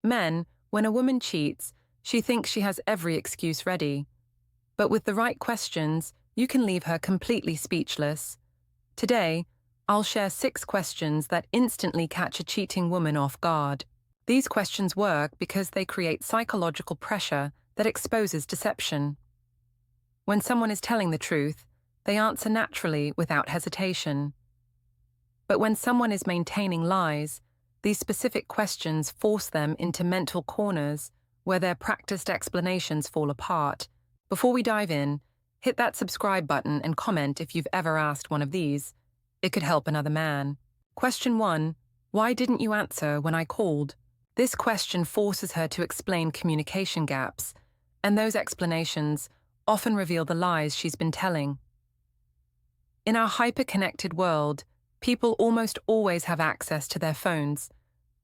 Men, when a woman cheats, she thinks she has every excuse ready. But with the right questions, you can leave her completely speechless. Today, I'll share 6 questions that instantly catch a cheating woman off guard. These questions work because they create psychological pressure that exposes deception. When someone is telling the truth, they answer naturally without hesitation. But when someone is maintaining lies, these specific questions force them into mental corners where their practiced explanations fall apart. Before we dive in, hit that subscribe button and comment if you've ever asked one of these. It could help another man. Question 1. Why didn't you answer when I called? This question forces her to explain communication gaps, and those explanations often reveal the lies she's been telling. In our hyper-connected world, people almost always have access to their phones,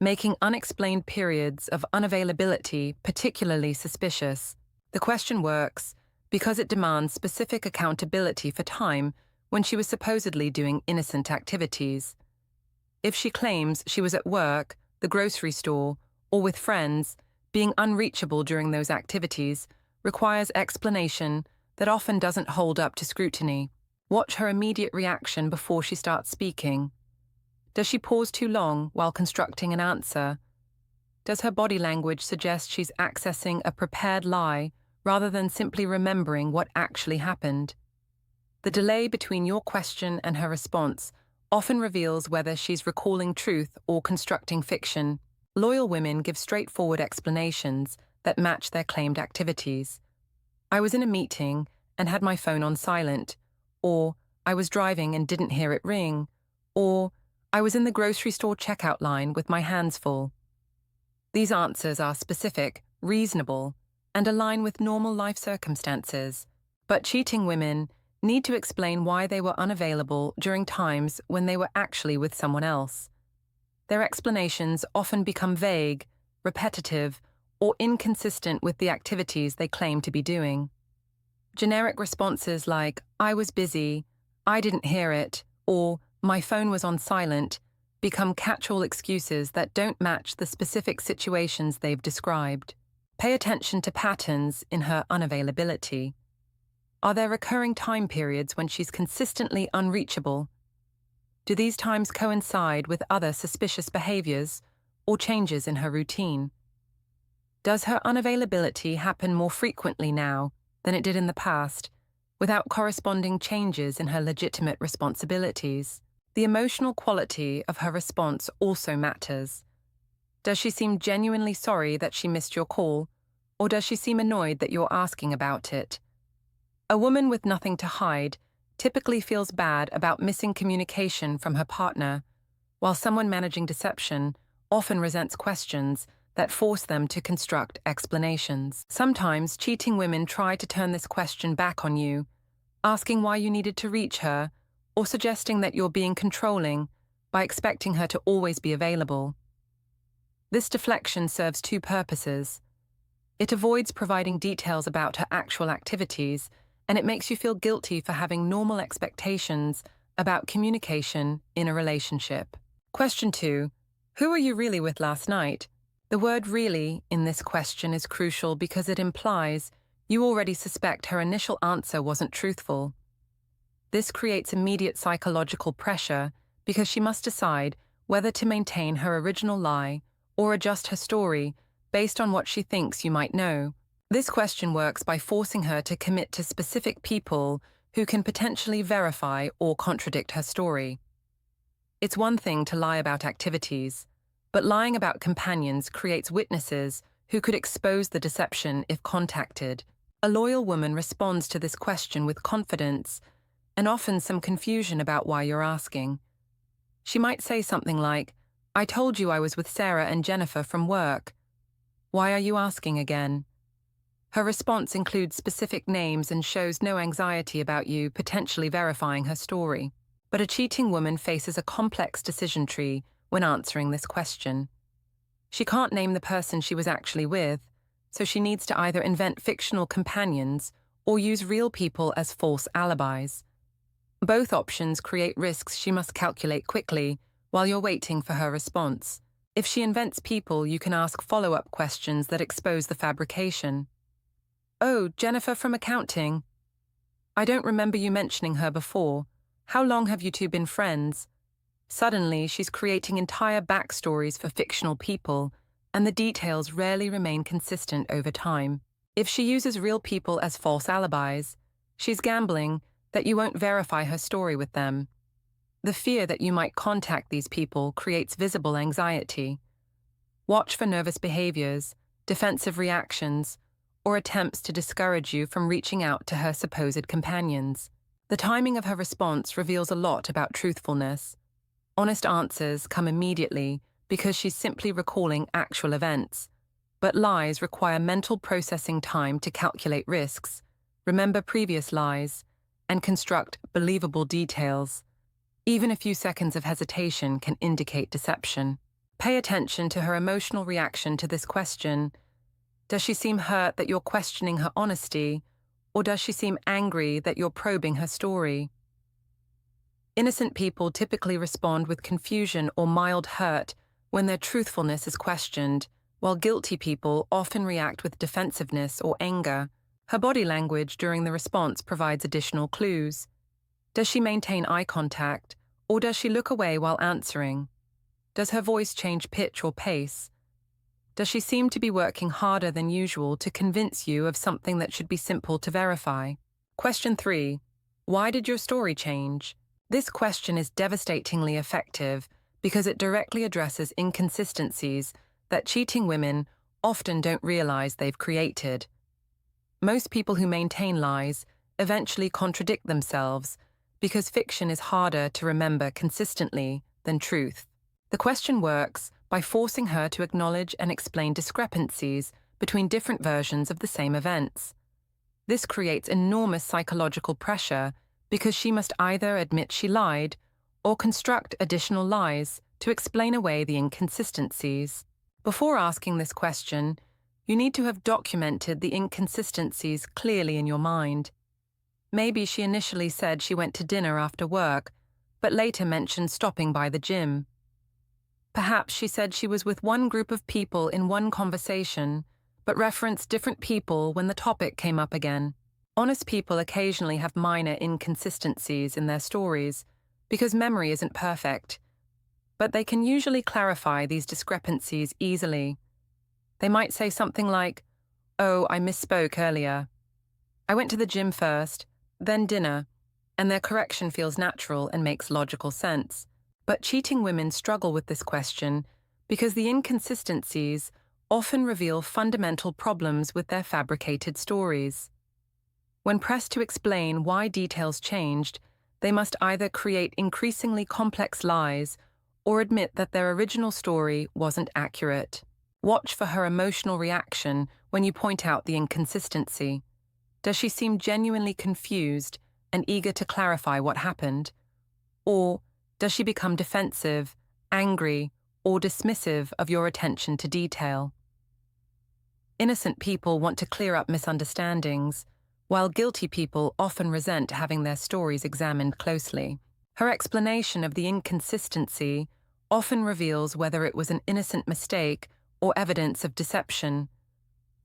making unexplained periods of unavailability particularly suspicious. The question works because it demands specific accountability for time when she was supposedly doing innocent activities. If she claims she was at work, the grocery store, or with friends, being unreachable during those activities requires explanation that often doesn't hold up to scrutiny. Watch her immediate reaction before she starts speaking. Does she pause too long while constructing an answer? Does her body language suggest she's accessing a prepared lie rather than simply remembering what actually happened? The delay between your question and her response often reveals whether she's recalling truth or constructing fiction. Loyal women give straightforward explanations that match their claimed activities. I was in a meeting and had my phone on silent, or I was driving and didn't hear it ring, or I was in the grocery store checkout line with my hands full. These answers are specific, reasonable, and align with normal life circumstances, but cheating women need to explain why they were unavailable during times when they were actually with someone else. Their explanations often become vague, repetitive, or inconsistent with the activities they claim to be doing. Generic responses like, "I was busy," "I didn't hear it," or "my phone was on silent" become catch-all excuses that don't match the specific situations they've described. Pay attention to patterns in her unavailability. Are there recurring time periods when she's consistently unreachable? Do these times coincide with other suspicious behaviors or changes in her routine? Does her unavailability happen more frequently now than it did in the past, without corresponding changes in her legitimate responsibilities? The emotional quality of her response also matters. Does she seem genuinely sorry that she missed your call, or does she seem annoyed that you're asking about it? A woman with nothing to hide typically feels bad about missing communication from her partner, while someone managing deception often resents questions that force them to construct explanations. Sometimes cheating women try to turn this question back on you, asking why you needed to reach her, or suggesting that you're being controlling by expecting her to always be available. This deflection serves 2 purposes. It avoids providing details about her actual activities, and it makes you feel guilty for having normal expectations about communication in a relationship. Question 2. Who were you really with last night? The word "really" in this question is crucial because it implies you already suspect her initial answer wasn't truthful. This creates immediate psychological pressure because she must decide whether to maintain her original lie or adjust her story based on what she thinks you might know. This question works by forcing her to commit to specific people who can potentially verify or contradict her story. It's one thing to lie about activities, but lying about companions creates witnesses who could expose the deception if contacted. A loyal woman responds to this question with confidence and often some confusion about why you're asking. She might say something like, "I told you I was with Sarah and Jennifer from work. Why are you asking again?" Her response includes specific names and shows no anxiety about you potentially verifying her story. But a cheating woman faces a complex decision tree when answering this question. She can't name the person she was actually with, so she needs to either invent fictional companions or use real people as false alibis. Both options create risks she must calculate quickly while you're waiting for her response. If she invents people, you can ask follow-up questions that expose the fabrication. "Oh, Jennifer from accounting. I don't remember you mentioning her before. How long have you two been friends?" Suddenly, she's creating entire backstories for fictional people, and the details rarely remain consistent over time. If she uses real people as false alibis, she's gambling that you won't verify her story with them. The fear that you might contact these people creates visible anxiety. Watch for nervous behaviors, defensive reactions, or attempts to discourage you from reaching out to her supposed companions. The timing of her response reveals a lot about truthfulness. Honest answers come immediately because she's simply recalling actual events, but lies require mental processing time to calculate risks, remember previous lies, and construct believable details. Even a few seconds of hesitation can indicate deception. Pay attention to her emotional reaction to this question. Does she seem hurt that you're questioning her honesty, or does she seem angry that you're probing her story? Innocent people typically respond with confusion or mild hurt when their truthfulness is questioned, while guilty people often react with defensiveness or anger. Her body language during the response provides additional clues. Does she maintain eye contact, or does she look away while answering? Does her voice change pitch or pace? Does she seem to be working harder than usual to convince you of something that should be simple to verify? Question 3. Why did your story change? This question is devastatingly effective because it directly addresses inconsistencies that cheating women often don't realize they've created. Most people who maintain lies eventually contradict themselves because fiction is harder to remember consistently than truth. The question works by forcing her to acknowledge and explain discrepancies between different versions of the same events. This creates enormous psychological pressure because she must either admit she lied or construct additional lies to explain away the inconsistencies. Before asking this question, you need to have documented the inconsistencies clearly in your mind. Maybe she initially said she went to dinner after work, but later mentioned stopping by the gym. Perhaps she said she was with one group of people in one conversation, but referenced different people when the topic came up again. Honest people occasionally have minor inconsistencies in their stories because memory isn't perfect, but they can usually clarify these discrepancies easily. They might say something like, "Oh, I misspoke earlier. I went to the gym first, then dinner," and their correction feels natural and makes logical sense. But cheating women struggle with this question because the inconsistencies often reveal fundamental problems with their fabricated stories. When pressed to explain why details changed, they must either create increasingly complex lies or admit that their original story wasn't accurate. Watch for her emotional reaction when you point out the inconsistency. Does she seem genuinely confused and eager to clarify what happened? Or does she become defensive, angry, or dismissive of your attention to detail? Innocent people want to clear up misunderstandings, while guilty people often resent having their stories examined closely. Her explanation of the inconsistency often reveals whether it was an innocent mistake or evidence of deception.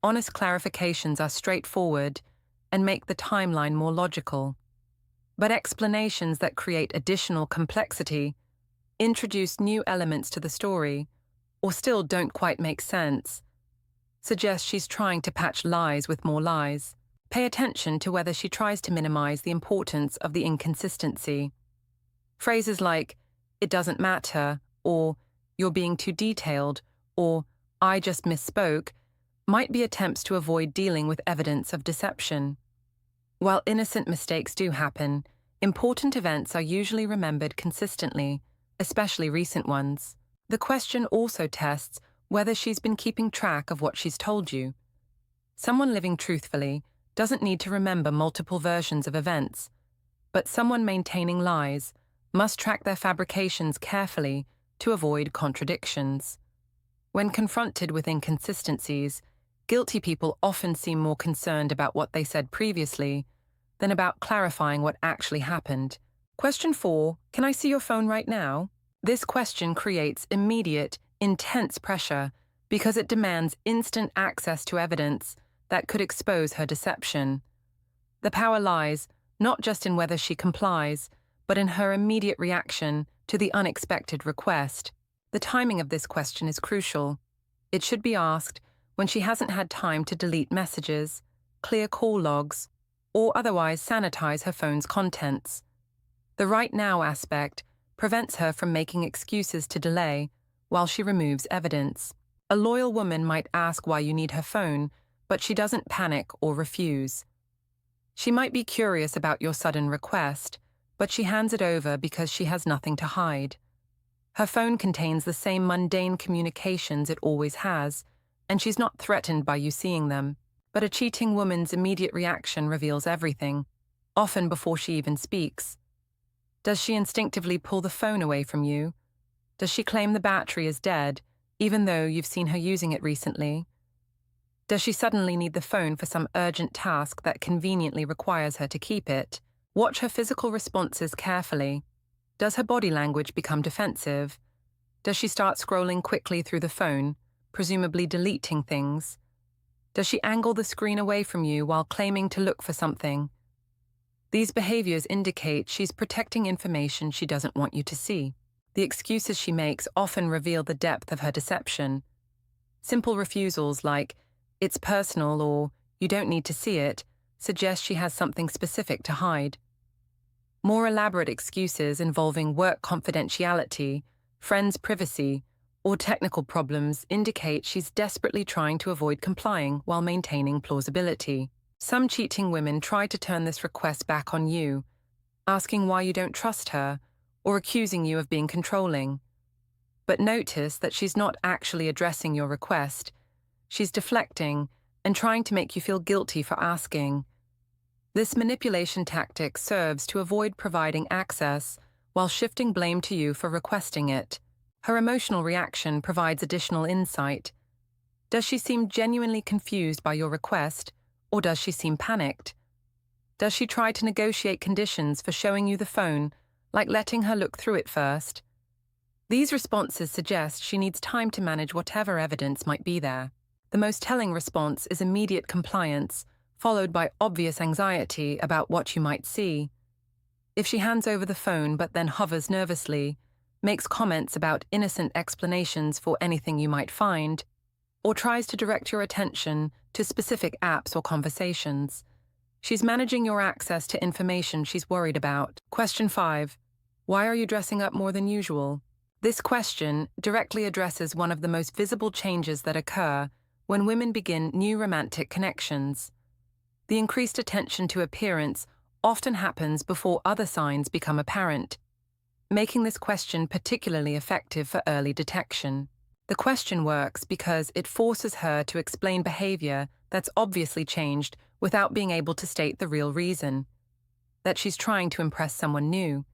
Honest clarifications are straightforward and make the timeline more logical. But explanations that create additional complexity, introduce new elements to the story, or still don't quite make sense, suggest she's trying to patch lies with more lies. Pay attention to whether she tries to minimize the importance of the inconsistency. Phrases like, "It doesn't matter," or "You're being too detailed," or "I just misspoke," might be attempts to avoid dealing with evidence of deception. While innocent mistakes do happen, important events are usually remembered consistently, especially recent ones. The question also tests whether she's been keeping track of what she's told you. Someone living truthfully doesn't need to remember multiple versions of events, but someone maintaining lies must track their fabrications carefully to avoid contradictions. When confronted with inconsistencies, guilty people often seem more concerned about what they said previously than about clarifying what actually happened. Question 4, can I see your phone right now? This question creates immediate, intense pressure because it demands instant access to evidence that could expose her deception. The power lies not just in whether she complies, but in her immediate reaction to the unexpected request. The timing of this question is crucial. It should be asked when she hasn't had time to delete messages, clear call logs, or otherwise sanitize her phone's contents. The right now aspect prevents her from making excuses to delay while she removes evidence. A loyal woman might ask why you need her phone, but she doesn't panic or refuse. She might be curious about your sudden request, but she hands it over because she has nothing to hide. Her phone contains the same mundane communications it always has, and she's not threatened by you seeing them. But a cheating woman's immediate reaction reveals everything, often before she even speaks. Does she instinctively pull the phone away from you? Does she claim the battery is dead, even though you've seen her using it recently? Does she suddenly need the phone for some urgent task that conveniently requires her to keep it? Watch her physical responses carefully. Does her body language become defensive? Does she start scrolling quickly through the phone, presumably deleting things? Does she angle the screen away from you while claiming to look for something? These behaviors indicate she's protecting information she doesn't want you to see. The excuses she makes often reveal the depth of her deception. Simple refusals like, "It's personal," or "You don't need to see it," suggest she has something specific to hide. More elaborate excuses involving work confidentiality, friends' privacy, or technical problems indicate she's desperately trying to avoid complying while maintaining plausibility. Some cheating women try to turn this request back on you, asking why you don't trust her, or accusing you of being controlling. But notice that she's not actually addressing your request. She's deflecting and trying to make you feel guilty for asking. This manipulation tactic serves to avoid providing access while shifting blame to you for requesting it. Her emotional reaction provides additional insight. Does she seem genuinely confused by your request, or does she seem panicked? Does she try to negotiate conditions for showing you the phone, like letting her look through it first? These responses suggest she needs time to manage whatever evidence might be there. The most telling response is immediate compliance, followed by obvious anxiety about what you might see. If she hands over the phone but then hovers nervously, makes comments about innocent explanations for anything you might find, or tries to direct your attention to specific apps or conversations, she's managing your access to information she's worried about. Question 5. Why are you dressing up more than usual? This question directly addresses one of the most visible changes that occur when women begin new romantic connections. The increased attention to appearance often happens before other signs become apparent, making this question particularly effective for early detection. The question works because it forces her to explain behavior that's obviously changed without being able to state the real reason, that she's trying to impress someone new.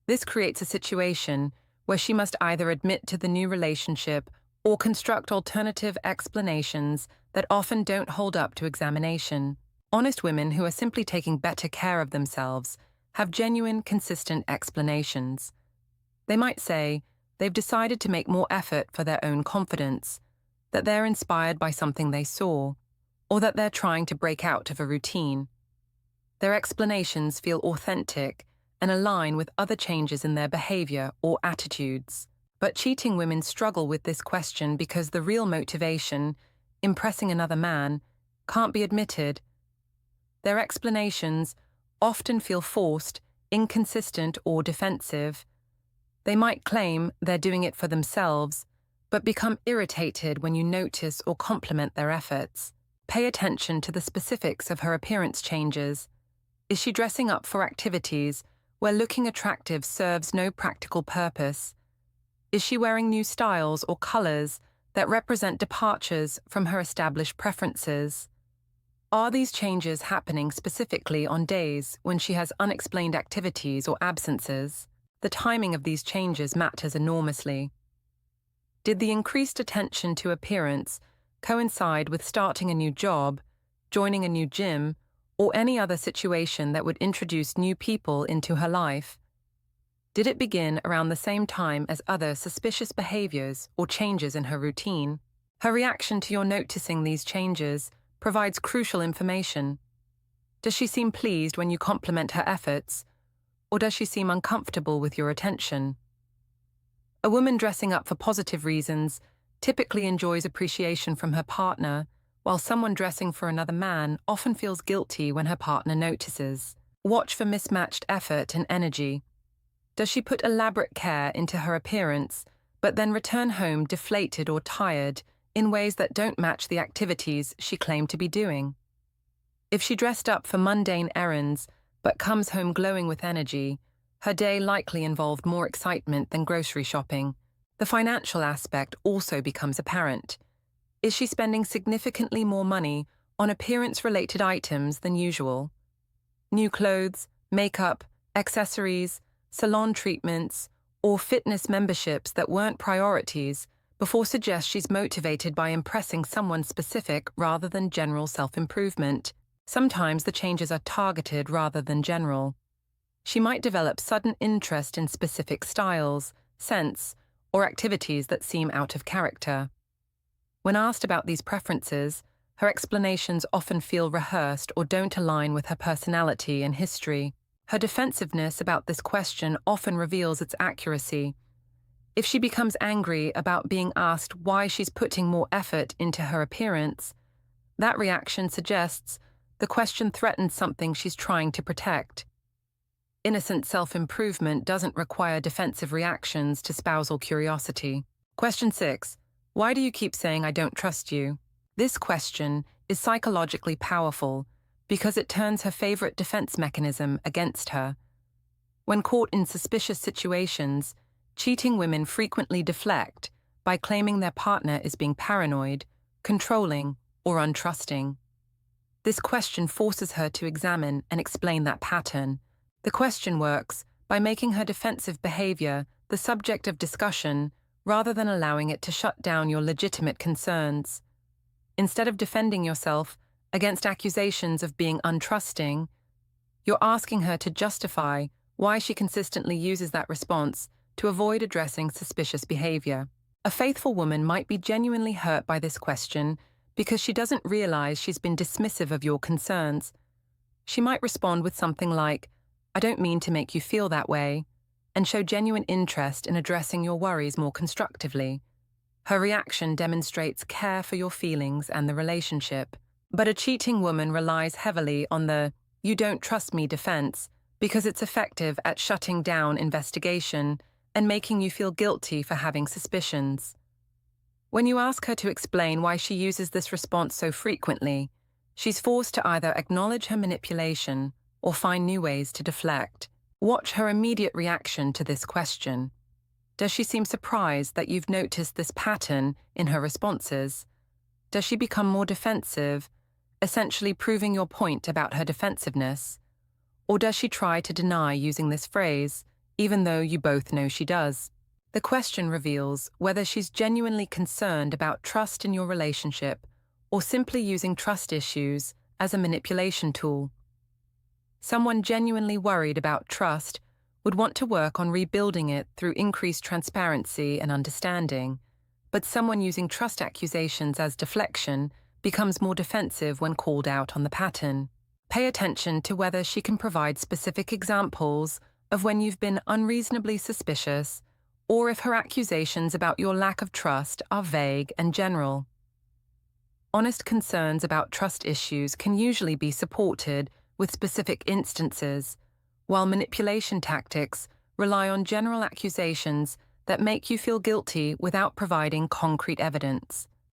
This creates a situation where she must either admit to the new relationship or construct alternative explanations that often don't hold up to examination. Honest women who are simply taking better care of themselves have genuine, consistent explanations. They might say they've decided to make more effort for their own confidence, that they're inspired by something they saw, or that they're trying to break out of a routine. Their explanations feel authentic and align with other changes in their behavior or attitudes. But cheating women struggle with this question because the real motivation, impressing another man, can't be admitted. Their explanations often feel forced, inconsistent, or defensive. They might claim they're doing it for themselves, but become irritated when you notice or compliment their efforts. Pay attention to the specifics of her appearance changes. Is she dressing up for activities where looking attractive serves no practical purpose? Is she wearing new styles or colors that represent departures from her established preferences? Are these changes happening specifically on days when she has unexplained activities or absences? The timing of these changes matters enormously. Did the increased attention to appearance coincide with starting a new job, joining a new gym, or any other situation that would introduce new people into her life? Did it begin around the same time as other suspicious behaviors or changes in her routine? Her reaction to your noticing these changes provides crucial information. Does she seem pleased when you compliment her efforts, or does she seem uncomfortable with your attention? A woman dressing up for positive reasons typically enjoys appreciation from her partner, while someone dressing for another man often feels guilty when her partner notices. Watch for mismatched effort and energy. Does she put elaborate care into her appearance, but then return home deflated or tired in ways that don't match the activities she claimed to be doing? If she dressed up for mundane errands, but comes home glowing with energy, her day likely involved more excitement than grocery shopping. The financial aspect also becomes apparent. Is she spending significantly more money on appearance-related items than usual? New clothes, makeup, accessories, salon treatments, or fitness memberships that weren't priorities before suggest she's motivated by impressing someone specific rather than general self-improvement. Sometimes the changes are targeted rather than general. She might develop sudden interest in specific styles, scents, or activities that seem out of character. When asked about these preferences, her explanations often feel rehearsed or don't align with her personality and history. Her defensiveness about this question often reveals its accuracy. If she becomes angry about being asked why she's putting more effort into her appearance, that reaction suggests the question threatens something she's trying to protect. Innocent self-improvement doesn't require defensive reactions to spousal curiosity. Question 6. Why do you keep saying I don't trust you? This question is psychologically powerful because it turns her favorite defense mechanism against her. When caught in suspicious situations, cheating women frequently deflect by claiming their partner is being paranoid, controlling, or untrusting. This question forces her to examine and explain that pattern. The question works by making her defensive behavior the subject of discussion rather than allowing it to shut down your legitimate concerns. Instead of defending yourself against accusations of being untrusting, you're asking her to justify why she consistently uses that response to avoid addressing suspicious behavior. A faithful woman might be genuinely hurt by this question because she doesn't realize she's been dismissive of your concerns. She might respond with something like, I don't mean to make you feel that way, and show genuine interest in addressing your worries more constructively. Her reaction demonstrates care for your feelings and the relationship. But a cheating woman relies heavily on the you don't trust me defense because it's effective at shutting down investigation and making you feel guilty for having suspicions. When you ask her to explain why she uses this response so frequently, she's forced to either acknowledge her manipulation or find new ways to deflect. Watch her immediate reaction to this question. Does she seem surprised that you've noticed this pattern in her responses? Does she become more defensive, essentially proving your point about her defensiveness? Or does she try to deny using this phrase, even though you both know she does? The question reveals whether she's genuinely concerned about trust in your relationship or simply using trust issues as a manipulation tool. Someone genuinely worried about trust would want to work on rebuilding it through increased transparency and understanding, but someone using trust accusations as deflection becomes more defensive when called out on the pattern. Pay attention to whether she can provide specific examples of when you've been unreasonably suspicious, or if her accusations about your lack of trust are vague and general. Honest concerns about trust issues can usually be supported with specific instances, while manipulation tactics rely on general accusations that make you feel guilty without providing concrete evidence.